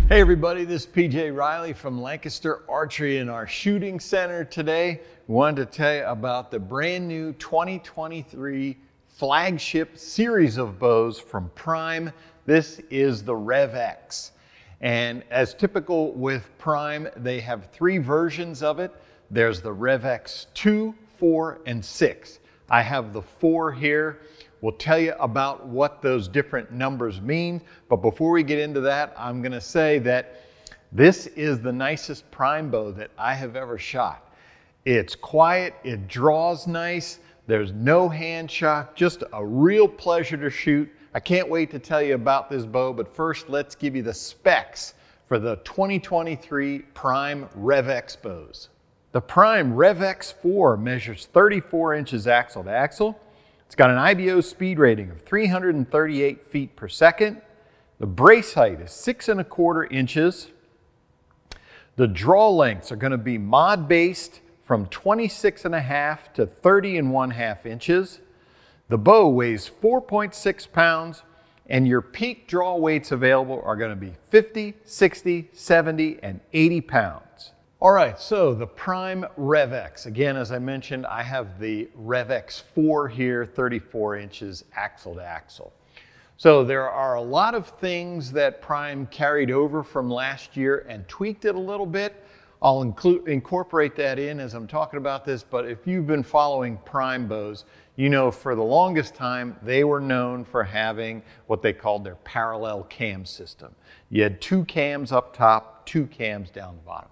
Hey everybody, this is PJ Riley from Lancaster Archery in our shooting center today. We wanted to tell you about the brand new 2023 flagship series of bows from Prime. This is the Revex. And as typical with Prime, they have three versions of it. There's the Revex 2, 4, and 6. I have the 4 here. We'll tell you about what those different numbers mean. But before we get into that, I'm going to say that this is the nicest Prime bow that I have ever shot. It's quiet, it draws nice, there's no hand shock, just a real pleasure to shoot. I can't wait to tell you about this bow, but first let's give you the specs for the 2023 Prime Revex bows. The Prime Revex 4 measures 34 inches axle to axle. It's got an IBO speed rating of 338 feet per second. The brace height is 6¼ inches. The draw lengths are going to be mod based from 26½ to 30½ inches. The bow weighs 4.6 pounds, and your peak draw weights available are going to be 50, 60, 70, and 80 pounds. All right, so the Prime Revex. Again, as I mentioned, I have the Revex 4 here, 34 inches axle to axle. So there are a lot of things that Prime carried over from last year and tweaked it a little bit. I'll incorporate that in as I'm talking about this, but if you've been following Prime bows, you know for the longest time they were known for having what they called their parallel cam system. You had 2 cams up top, 2 cams down the bottom.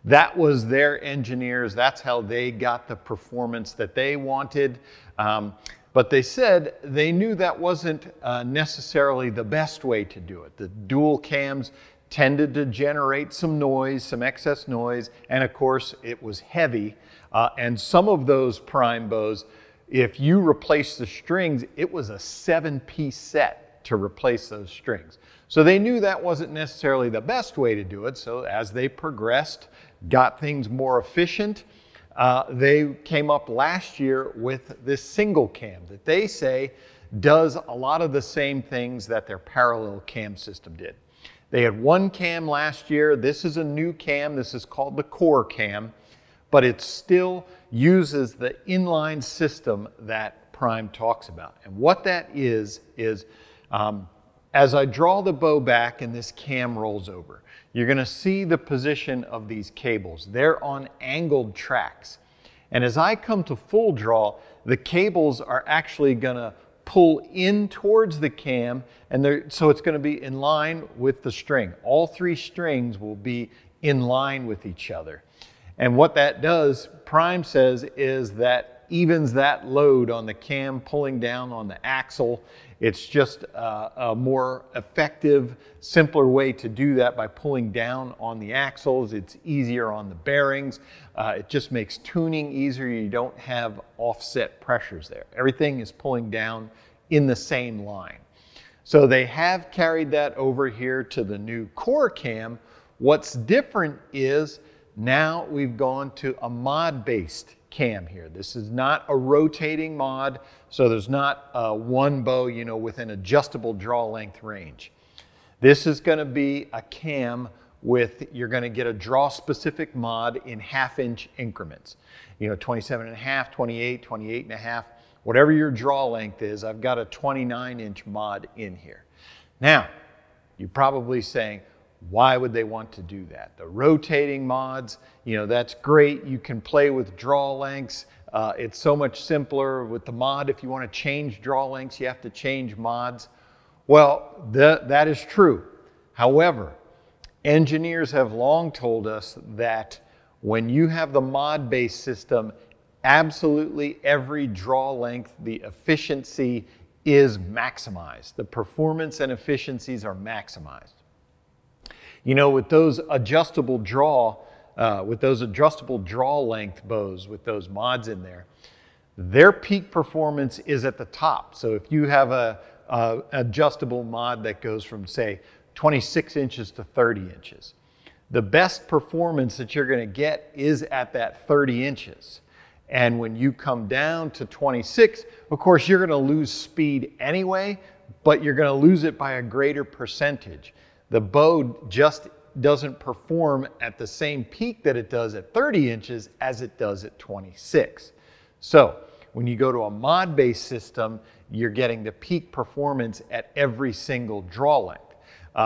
That was their engineers. That's how they got the performance that they wanted. But they said they knew that wasn't necessarily the best way to do it. The dual cams tended to generate some noise, some excess noise, and of course it was heavy. And some of those Prime bows, if you replace the strings, it was a 7-piece set to replace those strings. So they knew that wasn't necessarily the best way to do it. So as they progressed, got things more efficient, they came up last year with this single cam that they say does a lot of the same things that their parallel cam system did. They had 1 cam last year. This is a new cam. This is called the Core Cam, but it still uses the inline system that Prime talks about. And what that is as I draw the bow back and this cam rolls over, you're going to see the position of these cables. They're on angled tracks. And as I come to full draw, the cables are actually going to pull in towards the cam, and so it's going to be in line with the string. All 3 strings will be in line with each other. And what that does, Prime says, is that evens that load on the cam pulling down on the axle. It's just a more effective, simpler way to do that by pulling down on the axles. It's easier on the bearings. It just makes tuning easier. You don't have offset pressures there. Everything is pulling down in the same line. So they have carried that over here to the new Core Cam. What's different is now we've gone to a mod-based cam here. This is not a rotating mod, so there's not one bow, you know, with an adjustable draw length range. This is going to be a cam with, you're going to get a draw specific mod in 1/2-inch increments. You know, 27.5, 28, 28.5, whatever your draw length is. I've got a 29-inch mod in here. Now, you're probably saying, why would they want to do that? The rotating mods, you know, that's great. You can play with draw lengths. It's so much simpler with the mod. If you want to change draw lengths, you have to change mods. Well, that is true. However, engineers have long told us that when you have the mod-based system, absolutely every draw length, the efficiency is maximized. The performance and efficiencies are maximized. You know, with those adjustable draw length bows, with those mods in there, their peak performance is at the top. So if you have a adjustable mod that goes from, say, 26 inches to 30 inches, the best performance that you're going to get is at that 30 inches. And when you come down to 26, of course, you're going to lose speed anyway, but you're going to lose it by a greater percentage. The bow just doesn't perform at the same peak that it does at 30 inches as it does at 26. So when you go to a mod-based system, you're getting the peak performance at every single draw length.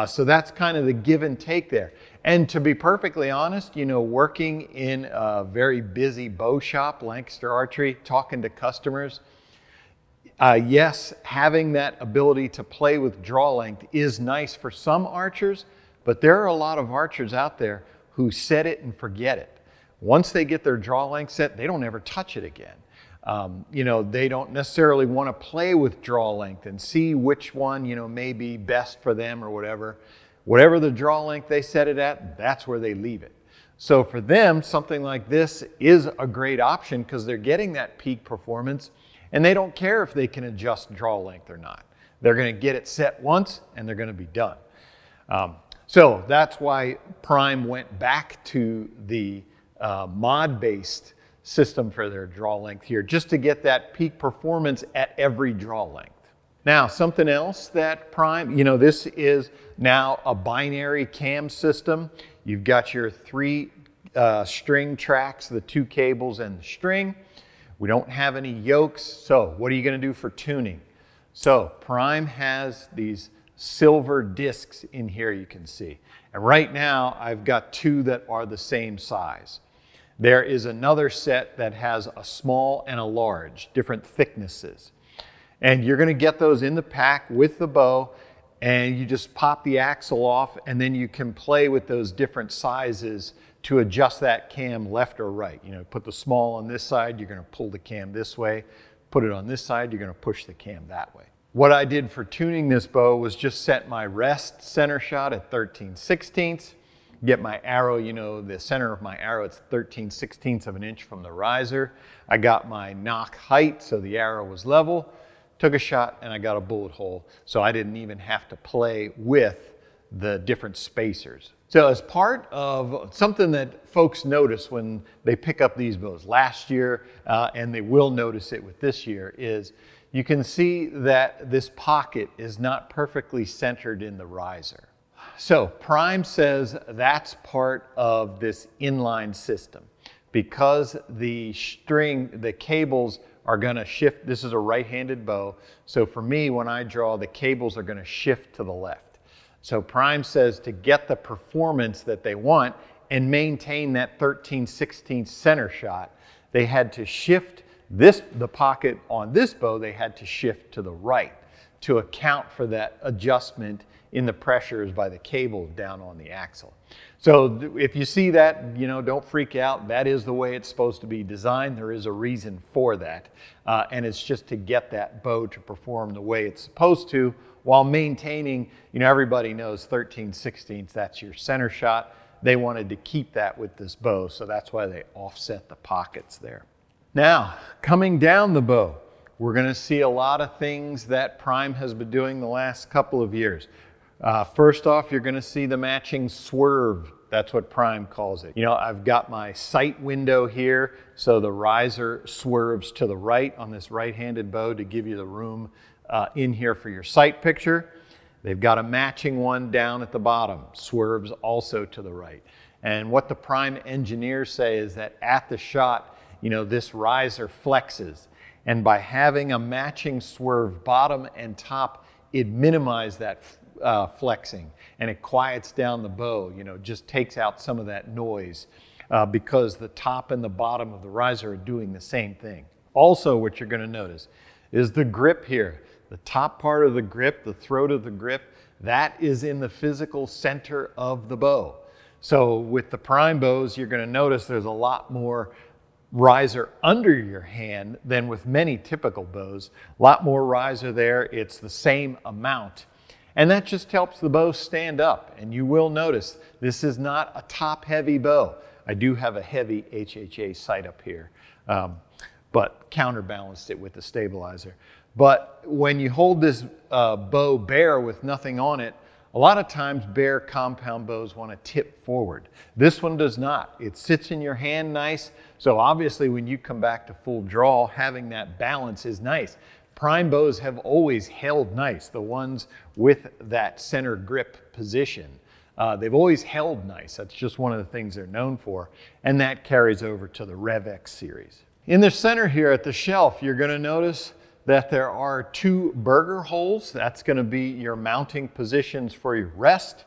So that's kind of the give and take there. And to be perfectly honest, you know, working in a very busy bow shop, Lancaster Archery, talking to customers, yes, having that ability to play with draw length is nice for some archers, but there are a lot of archers out there who set it and forget it. Once they get their draw length set, they don't ever touch it again. You know, they don't necessarily want to play with draw length and see which one, you know, may be best for them or whatever. Whatever the draw length they set it at, that's where they leave it. So for them, something like this is a great option because they're getting that peak performance and they don't care if they can adjust draw length or not. They're going to get it set once and they're going to be done. So that's why Prime went back to the mod-based system for their draw length here, just to get that peak performance at every draw length. Now, something else that Prime, you know, this is now a binary cam system. You've got your 3 string tracks, the 2 cables and the string. We don't have any yokes, so what are you going to do for tuning? So Prime has these silver discs in here, you can see. And right now, I've got 2 that are the same size. There is another set that has a small and a large, different thicknesses. And you're going to get those in the pack with the bow, and you just pop the axle off, and then you can play with those different sizes to adjust that cam left or right. You know, put the small on this side, you're going to pull the cam this way. Put it on this side, you're going to push the cam that way. What I did for tuning this bow was just set my rest center shot at 13/16. Get my arrow, you know, the center of my arrow, it's 13/16 of an inch from the riser. I got my knock height, so the arrow was level. Took a shot and I got a bullet hole, so I didn't even have to play with the different spacers. So as part of something that folks notice when they pick up these bows last year, and they will notice it with this year, is you can see that this pocket is not perfectly centered in the riser. So Prime says that's part of this inline system because the string, the cables are going to shift. This is a right-handed bow. So for me, when I draw, the cables are going to shift to the left. So Prime says to get the performance that they want and maintain that 13/16 center shot, they had to shift the pocket on this bow, they had to shift to the right to account for that adjustment in the pressures by the cable down on the axle. So if you see that, you know, don't freak out. That is the way it's supposed to be designed. There is a reason for that. And it's just to get that bow to perform the way it's supposed to while maintaining, you know, everybody knows 13/16, that's your center shot. They wanted to keep that with this bow, so that's why they offset the pockets there. Now, coming down the bow, we're going to see a lot of things that Prime has been doing the last couple of years. First off, you're going to see the matching swerve. That's what Prime calls it. You know, I've got my sight window here, so the riser swerves to the right on this right-handed bow to give you the room in here for your sight picture. They've got a matching one down at the bottom, swerves also to the right. And what the Prime engineers say is that at the shot, you know, this riser flexes. And by having a matching swerve bottom and top, it minimizes that flexing and it quiets down the bow, you know, just takes out some of that noise because the top and the bottom of the riser are doing the same thing. Also, what you're going to notice is the grip here. The top part of the grip, the throat of the grip, that is in the physical center of the bow. So with the Prime bows, you're going to notice there's a lot more riser under your hand than with many typical bows. A lot more riser there. It's the same amount. And that just helps the bow stand up. And you will notice this is not a top-heavy bow. I do have a heavy HHA sight up here, but counterbalanced it with the stabilizer. But when you hold this bow bare with nothing on it, a lot of times bare compound bows want to tip forward. This one does not. It sits in your hand nice. So obviously when you come back to full draw, having that balance is nice. Prime bows have always held nice, the ones with that center grip position. They've always held nice. That's just one of the things they're known for. And that carries over to the Revex series. In the center here at the shelf, you're going to notice that there are 2 burger holes. That's going to be your mounting positions for your rest.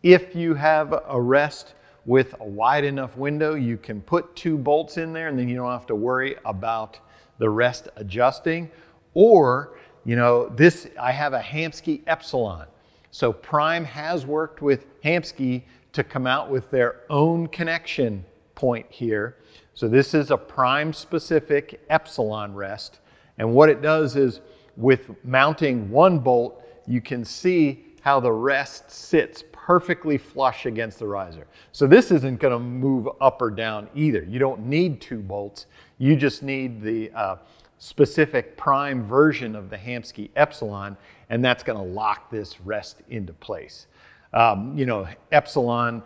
If you have a rest with a wide enough window, you can put 2 bolts in there and then you don't have to worry about the rest adjusting. Or, you know, I have a Hamskea Epsilon. So Prime has worked with Hamskea to come out with their own connection point here. So this is a Prime specific Epsilon rest. And what it does is with mounting 1 bolt, you can see how the rest sits perfectly flush against the riser. So this isn't going to move up or down either. You don't need 2 bolts. You just need the specific Prime version of the Hamskea Epsilon, and that's going to lock this rest into place. You know, Epsilon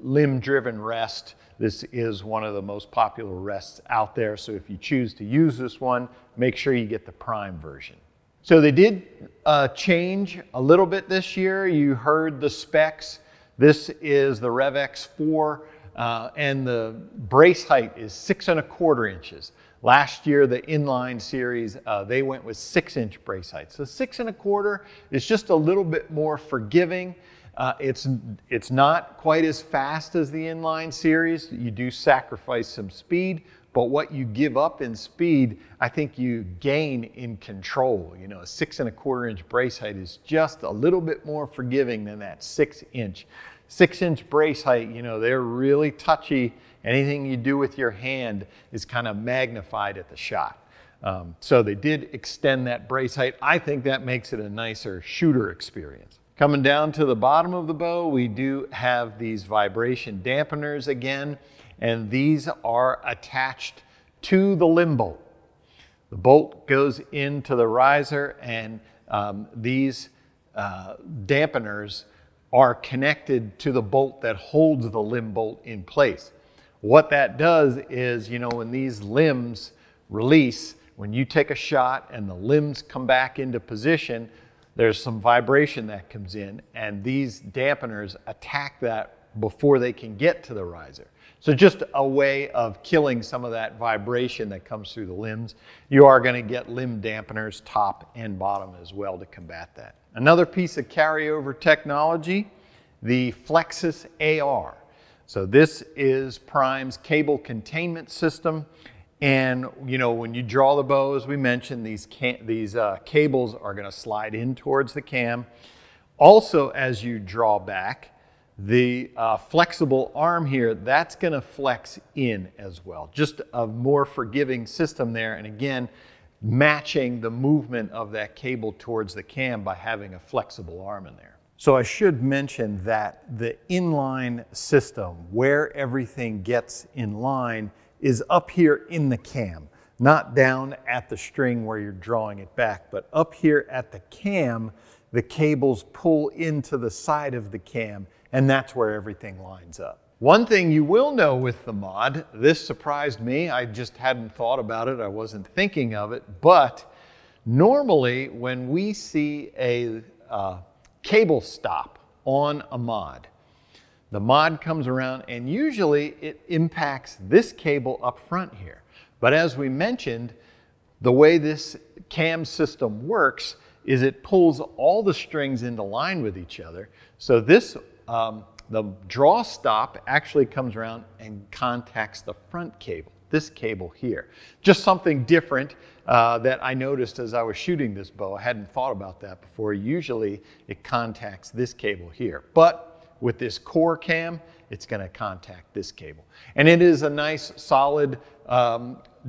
limb-driven rest. This is one of the most popular rests out there. So if you choose to use this one, make sure you get the Prime version. So they did change a little bit this year. You heard the specs. This is the Revex 4 and the brace height is 6 1/4 inches. Last year, the Inline series, they went with 6-inch brace height. So 6 1/4 is just a little bit more forgiving. It's not quite as fast as the Inline series. You do sacrifice some speed, but what you give up in speed, I think you gain in control. You know, a 6 1/4 inch brace height is just a little bit more forgiving than that 6-inch. 6-inch brace height, you know, they're really touchy. Anything you do with your hand is kind of magnified at the shot. So they did extend that brace height. I think that makes it a nicer shooter experience. Coming down to the bottom of the bow, we do have these vibration dampeners again, and these are attached to the limb bolt. The bolt goes into the riser, and these dampeners are connected to the bolt that holds the limb bolt in place. What that does is, you know, when these limbs release, when you take a shot and the limbs come back into position, there's some vibration that comes in, and these dampeners attack that before they can get to the riser. So just a way of killing some of that vibration that comes through the limbs. You are going to get limb dampeners top and bottom as well to combat that. Another piece of carryover technology, the Flexus AR. So this is Prime's cable containment system. And you know, when you draw the bow, as we mentioned, these cables are going to slide in towards the cam. Also, as you draw back, the flexible arm here, that's going to flex in as well. Just a more forgiving system there. And again, matching the movement of that cable towards the cam by having a flexible arm in there. So I should mention that the inline system, where everything gets in line, is up here in the cam, not down at the string where you're drawing it back, but up here at the cam, the cables pull into the side of the cam, and that's where everything lines up. One thing you will know with the mod, this surprised me, I just hadn't thought about it, I wasn't thinking of it, but normally when we see a cable stop on a mod, the mod comes around and usually it impacts this cable up front here. But as we mentioned, the way this cam system works is it pulls all the strings into line with each other. So this, the draw stop actually comes around and contacts the front cable, this cable here. Just something different that I noticed as I was shooting this bow. I hadn't thought about that before. Usually it contacts this cable here. But with this core cam, it's going to contact this cable. And it is a nice solid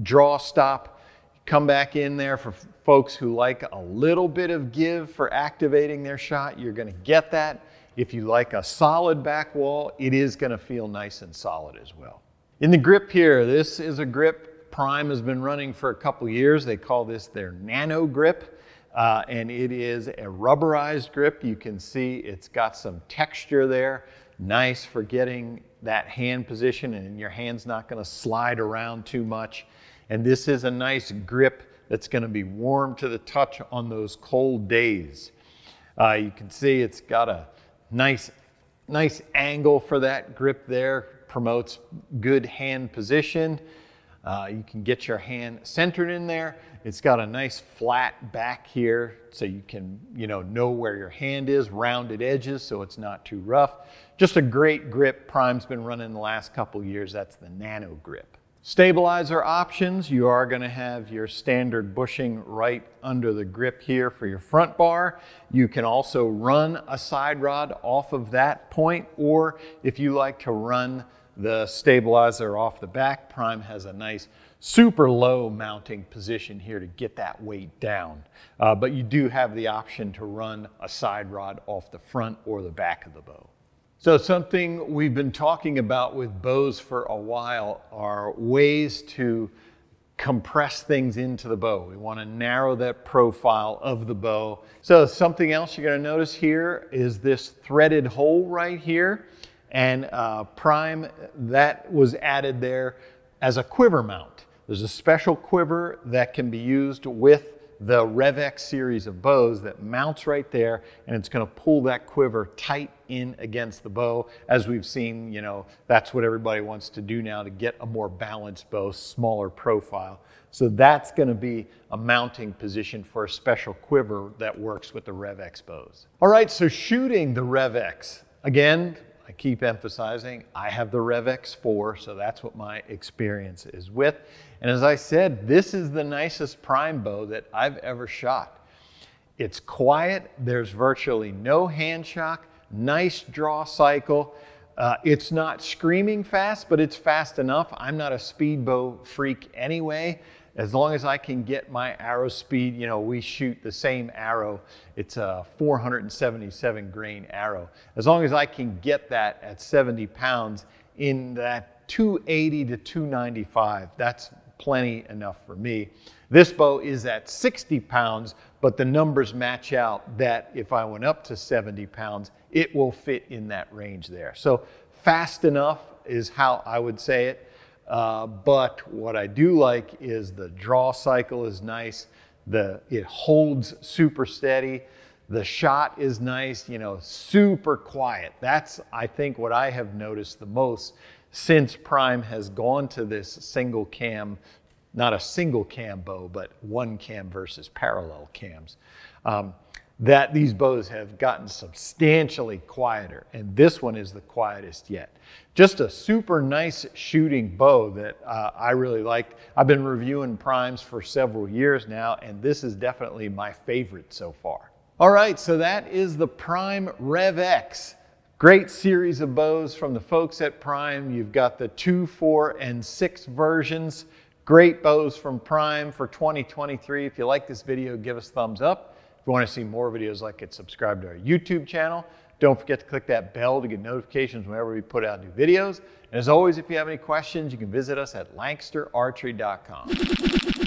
draw stop. Come back in there for folks who like a little bit of give for activating their shot. You're going to get that. If you like a solid back wall, it is going to feel nice and solid as well. In the grip here, this is a grip Prime has been running for a couple years. They call this their Nano Grip. And it is a rubberized grip. You can see it's got some texture there. Nice for getting that hand position, and your hand's not going to slide around too much. And this is a nice grip that's going to be warm to the touch on those cold days. You can see it's got a nice Nice angle for that grip there, promotes good hand position. You can get your hand centered in there. It's got a nice flat back here so you can know where your hand is, rounded edges so it's not too rough. Just a great grip. Prime's been running the last couple years. That's the Nano Grip. Stabilizer options, you are going to have your standard bushing right under the grip here for your front bar. You can also run a side rod off of that point, or if you like to run the stabilizer off the back, Prime has a nice super low mounting position here to get that weight down. But you do have the option to run a side rod off the front or the back of the bow. So something we've been talking about with bows for a while are ways to compress things into the bow. We want to narrow that profile of the bow. So something else you're going to notice here is this threaded hole right here. And Prime, that was added there as a quiver mount. There's a special quiver that can be used with the Revex series of bows that mounts right there, and it's going to pull that quiver tight in against the bow. As we've seen, that's what everybody wants to do now to get a more balanced bow, smaller profile. So that's going to be a mounting position for a special quiver that works with the Revex bows. All right, so shooting the Revex. Again, I keep emphasizing, I have the Revex 4, so that's what my experience is with. And as I said, this is the nicest Prime bow that I've ever shot. It's quiet, there's virtually no hand shock, nice draw cycle. It's not screaming fast, but it's fast enough. I'm not a speed bow freak anyway. As long as I can get my arrow speed, we shoot the same arrow. It's a 477 grain arrow. As long as I can get that at 70 pounds in that 280 to 295, that's plenty enough for me. This bow is at 60 pounds, but the numbers match out that if I went up to 70 pounds, it will fit in that range there. So fast enough is how I would say it. But what I do like is the draw cycle is nice. It holds super steady. The shot is nice, super quiet. That's, I think, what I have noticed the most since Prime has gone to this single cam, not a single cam bow, but one cam versus parallel cams. That these bows have gotten substantially quieter, and this one is the quietest yet. Just a super nice shooting bow that I really liked. I've been reviewing Primes for several years now, and this is definitely my favorite so far. All right, so that is the Prime Revex. Great series of bows from the folks at Prime. You've got the 2, 4, and 6 versions. Great bows from Prime for 2023. If you like this video, give us a thumbs up. If you want to see more videos like it, subscribe to our YouTube channel. Don't forget to click that bell to get notifications whenever we put out new videos. And as always, if you have any questions, you can visit us at LancasterArchery.com.